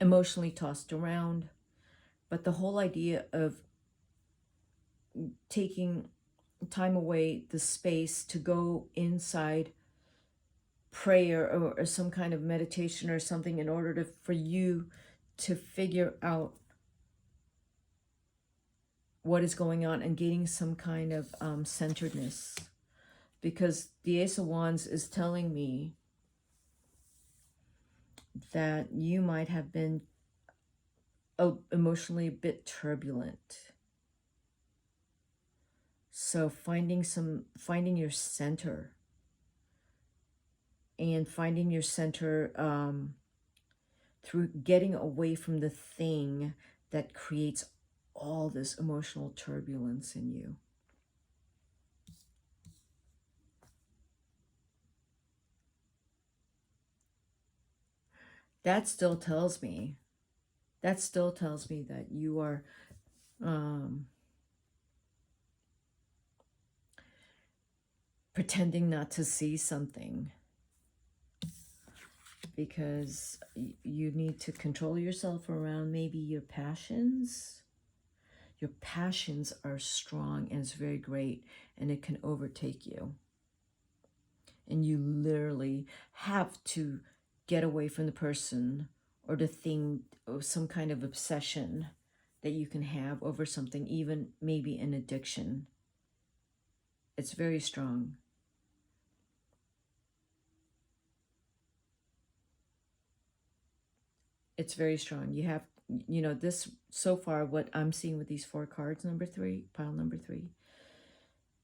emotionally tossed around. But the whole idea of taking time away, the space to go inside prayer or some kind of meditation or something in order for you to figure out what is going on and getting some kind of centeredness. Because the Ace of Wands is telling me that you might have been emotionally a bit turbulent. So finding your center, and finding your center through getting away from the thing that creates all this emotional turbulence in you. That still tells me that you are pretending not to see something, because you need to control yourself around maybe your passions. Your passions are strong and it's very great, and it can overtake you. And you literally have to get away from the person or the thing, or some kind of obsession that you can have over something, even maybe an addiction. It's very strong. It's very strong. You have, this so far, what I'm seeing with these 4 cards, number 3, pile number 3,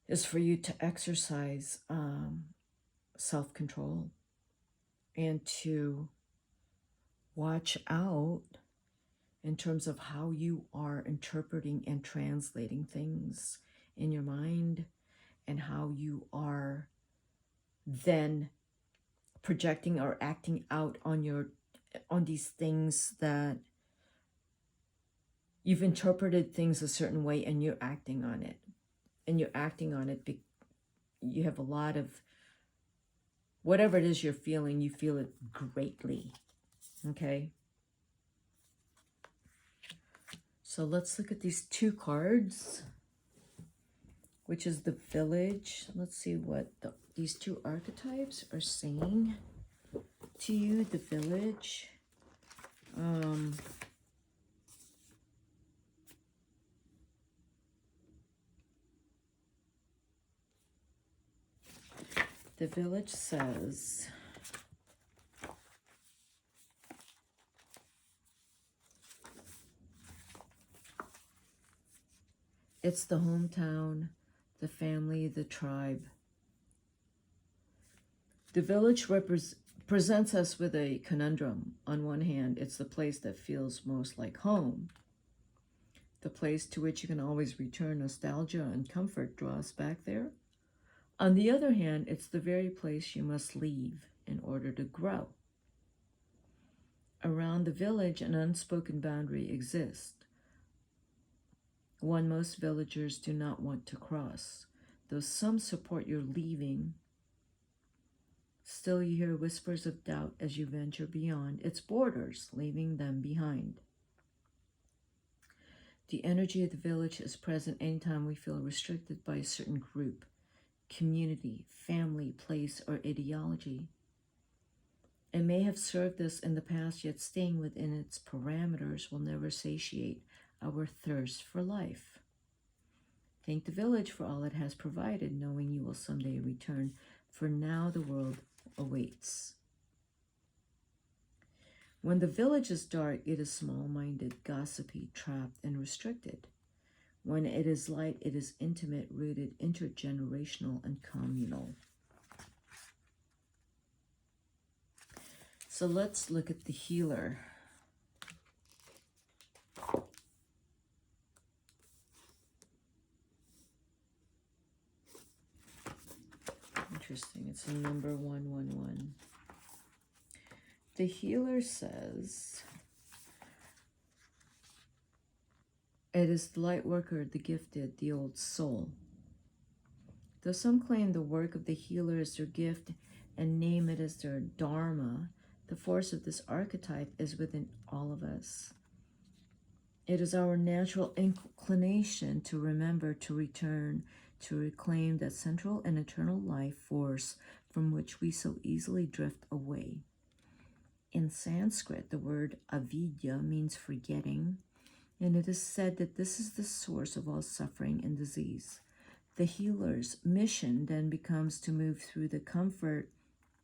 is for you to exercise self-control and to watch out in terms of how you are interpreting and translating things in your mind, and how you are then projecting or acting out on these things that you've interpreted things a certain way, and you're acting on it. And you're acting on it you have a lot of whatever it is you're feeling, you feel it greatly. Okay? So let's look at these 2 cards, which is the Village. Let's see what these 2 archetypes are saying to you. The Village. The Village says, it's the hometown, the family, the tribe. The Village presents us with a conundrum. On one hand, it's the place that feels most like home, the place to which you can always return. Nostalgia and comfort draw us back there. On the other hand, it's the very place you must leave in order to grow. Around the village, an unspoken boundary exists, one most villagers do not want to cross. Though some support your leaving, still you hear whispers of doubt as you venture beyond its borders, leaving them behind. The energy of the village is present anytime we feel restricted by a certain group, community, family, place, or ideology. It may have served us in the past, yet staying within its parameters will never satiate our thirst for life. Thank the village for all it has provided, knowing you will someday return, for now the world awaits. When the village is dark, it is small-minded, gossipy, trapped, and restricted. When it is light, it is intimate, rooted, intergenerational, and communal. So let's look at the healer. Interesting. It's a number 111. The healer says, it is the light worker, the gifted, the old soul. Though some claim the work of the healer is their gift and name it as their dharma, the force of this archetype is within all of us. It is our natural inclination to remember, to return, to reclaim that central and eternal life force from which we so easily drift away. In Sanskrit, the word avidya means forgetting, and it is said that this is the source of all suffering and disease. The healer's mission then becomes to move through the comfort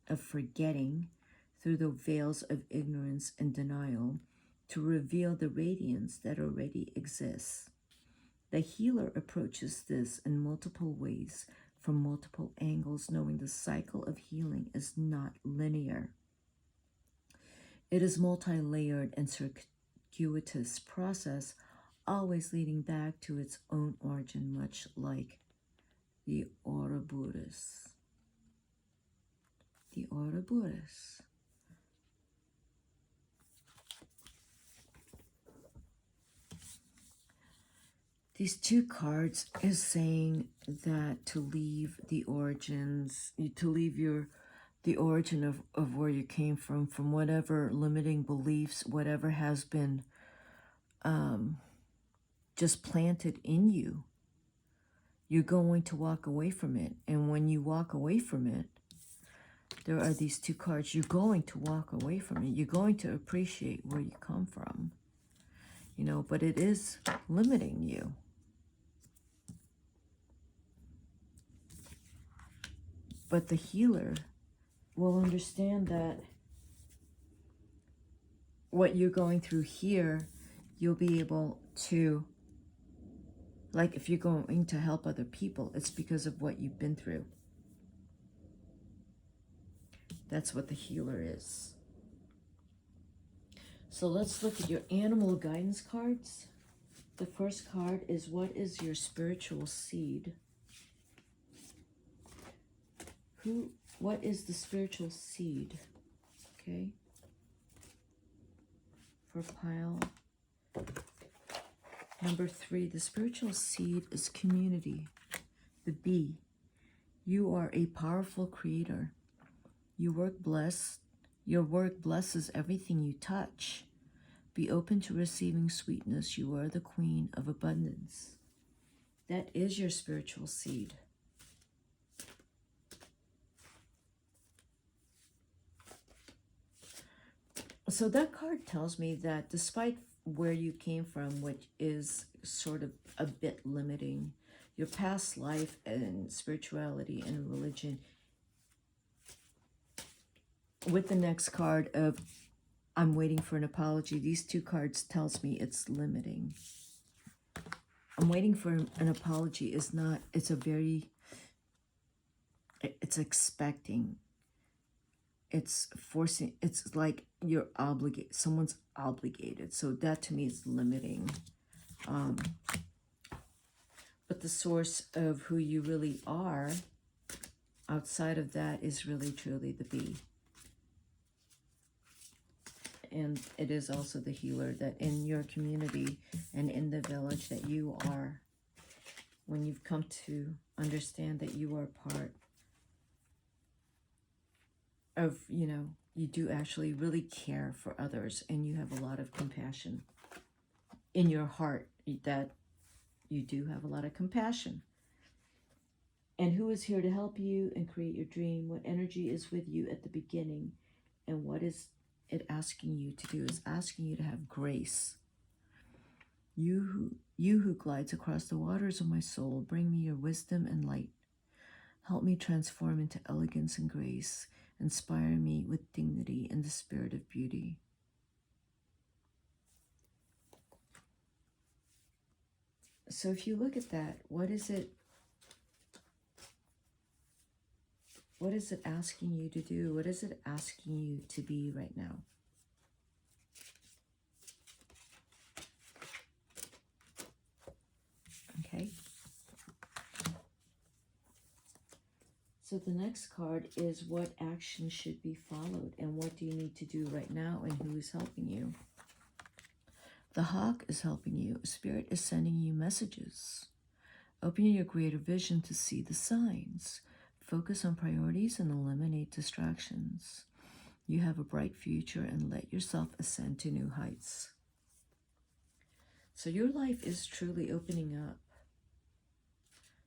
of forgetting, through the veils of ignorance and denial, to reveal the radiance that already exists. The healer approaches this in multiple ways, from multiple angles, knowing the cycle of healing is not linear. It is multi-layered and circuitous process, always leading back to its own origin, much like the Ouroboros. The Ouroboros. These two cards is saying that to leave the origins, to leave the origin of where you came from whatever limiting beliefs, whatever has been just planted in you, you're going to walk away from it. And when you walk away from it, there are these two cards. You're going to walk away from it. You're going to appreciate where you come from, you know, but it is limiting you. But the healer will understand that what you're going through here, you'll be able to, like if you're going to help other people, it's because of what you've been through. That's what the healer is. So let's look at your animal guidance cards. The first card is, what is your spiritual seed? What is the spiritual seed? Okay. For pile number 3, the spiritual seed is community. The B, you are a powerful creator. Your work blesses everything you touch. Be open to receiving sweetness. You are the queen of abundance. That is your spiritual seed. So that card tells me that despite where you came from, which is sort of a bit limiting, your past life and spirituality and religion, with the next card of I'm waiting for an apology, these two cards tells me it's limiting. I'm waiting for an apology is not, it's expecting. It's forcing, it's like you're obligated, someone's obligated. So that to me is limiting. But the source of who you really are outside of that is really truly the B. And it is also the healer, that in your community and in the village that you are, when you've come to understand that you are part of, you know, you do actually really care for others and you have a lot of compassion in your heart, that you do have a lot of compassion. And who is here to help you and create your dream? What energy is with you at the beginning? And what is it asking you to do? Is asking you to have grace. You who glides across the waters of my soul, bring me your wisdom and light. Help me transform into elegance and grace. Inspire me with dignity and the spirit of beauty. So if you look at that, what is it asking you to do? What is it asking you to be right now? Okay. So the next card is what action should be followed and what do you need to do right now and who is helping you? The hawk is helping you. Spirit is sending you messages. Open your greater vision to see the signs. Focus on priorities and eliminate distractions. You have a bright future and let yourself ascend to new heights. So your life is truly opening up.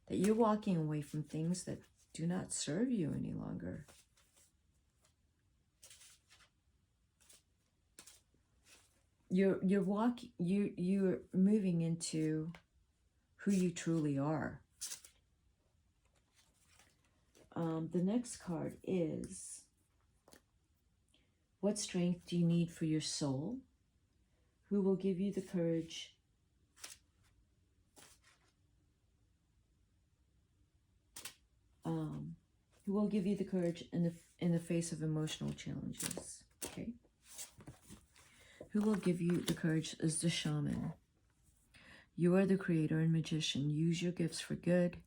That you're walking away from things that do not serve you any longer. You're moving into who you truly are. The next card is, what strength do you need for your soul? Who will give you the courage in the face of emotional challenges? Okay. Who will give you the courage is the shaman. You are the creator and magician. Use your gifts for good.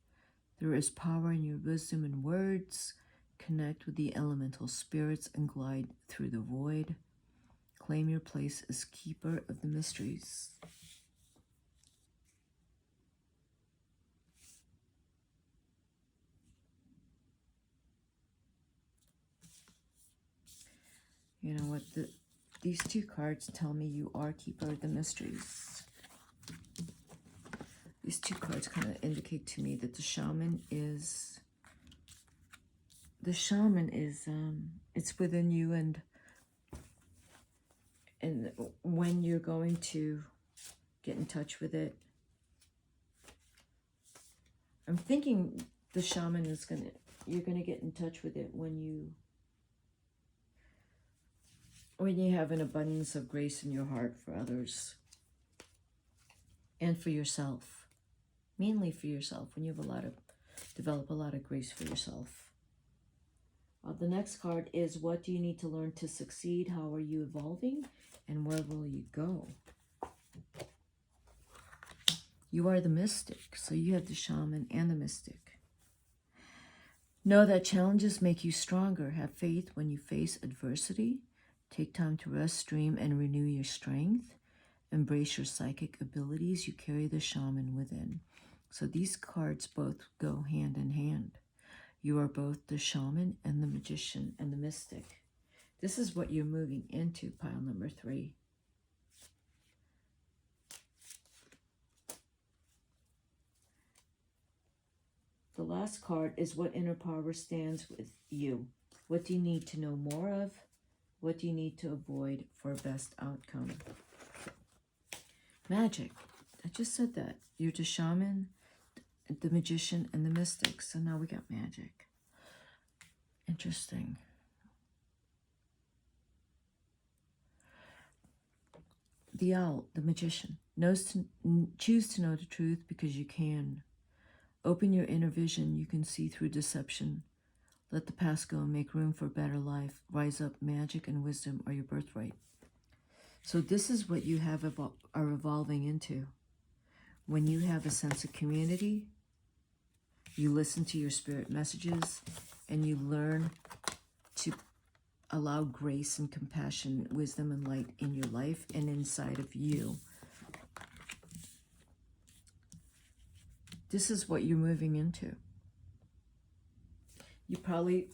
There is power in your wisdom and words. Connect with the elemental spirits and glide through the void. Claim your place as keeper of the mysteries. You know what? These two cards tell me you are keeper of the mysteries. These two cards kind of indicate to me that the shaman is, it's within you, and when you're going to get in touch with it, I'm thinking the shaman is you're gonna get in touch with it when you have an abundance of grace in your heart for others and for yourself. Mainly for yourself, when you have develop a lot of grace for yourself. The next card is, what do you need to learn to succeed? How are you evolving? And where will you go? You are the mystic, so you have the shaman and the mystic. Know that challenges make you stronger. Have faith when you face adversity. Take time to rest, dream, and renew your strength. Embrace your psychic abilities. You carry the shaman within. So these cards both go hand in hand. You are both the shaman and the magician and the mystic. This is what you're moving into, pile number 3. The last card is, what inner power stands with you? What do you need to know more of? What do you need to avoid for best outcome? Magic. I just said that. You're the shaman, the magician, and the mystic. So now we got magic. Interesting. The owl, the magician, choose to know the truth because you can. Open your inner vision. You can see through deception. Let the past go and make room for a better life. Rise up. Magic and wisdom are your birthright. So this is what you are evolving into. When you have a sense of community, you listen to your spirit messages, and you learn to allow grace and compassion, wisdom and light in your life and inside of you. This is what you're moving into. You probably,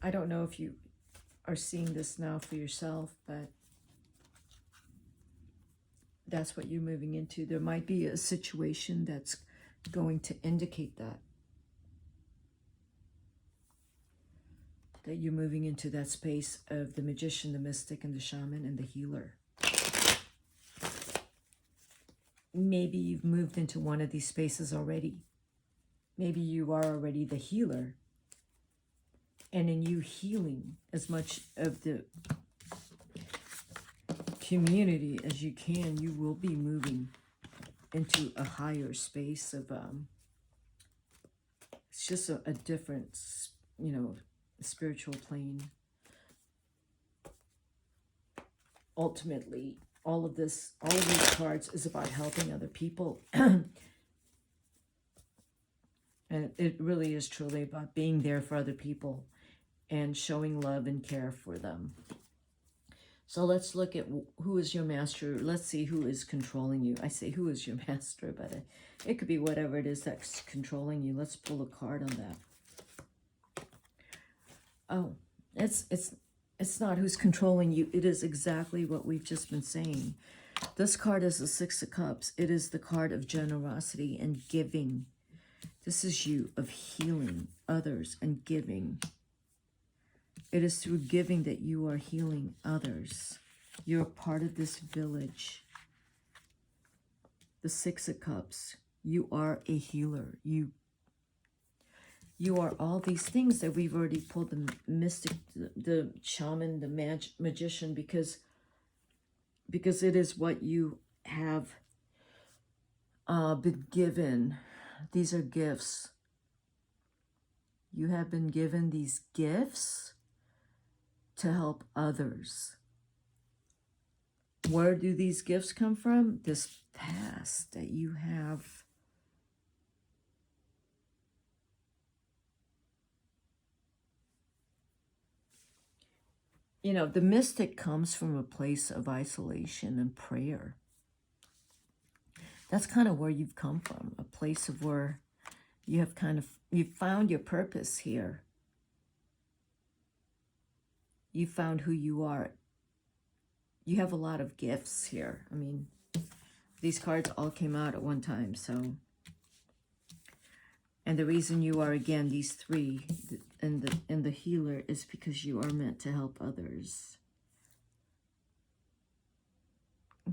I don't know if you are seeing this now for yourself, but that's what you're moving into. There might be a situation that's going to indicate that you're moving into that space of the magician, the mystic, and the shaman, and the healer. Maybe you've moved into one of these spaces already. Maybe you are already the healer. And in you healing as much of the community as you can, you will be moving into a higher space of, it's just a different, you know, spiritual plane. Ultimately, all of these cards is about helping other people. And it really is truly about being there for other people and showing love and care for them. So let's look at who is your master. Let's see who is controlling you. I say who is your master, but it could be whatever it is that's controlling you. Let's pull a card on that. Oh, it's not who's controlling you. It is exactly what we've just been saying. This card is the Six of Cups. It is the card of generosity and giving. This is you, of healing others and giving. It is through giving that you are healing others. You're a part of this village. The Six of Cups. You are a healer. You are all these things that we've already pulled. The mystic, the shaman, the magician, because it is what you have been given. These are gifts. You have been given these gifts to help others. Where do these gifts come from? This past that you have. You know, the mystic comes from a place of isolation and prayer. That's kind of where you've come from, a place of where you have you've found your purpose here. You found who you are. You have a lot of gifts here. I mean, these cards all came out at one time, so. And the reason you are, again, these three, and the healer, is because you are meant to help others.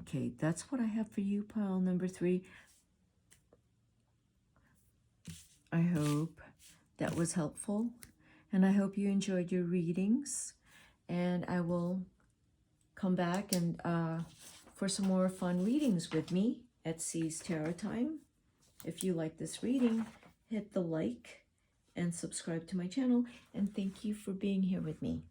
Okay, that's what I have for you, pile number 3. I hope that was helpful, and I hope you enjoyed your readings. And I will come back and for some more fun readings with me at C's Tarot Time. If you like this reading, hit the like and subscribe to my channel. And thank you for being here with me.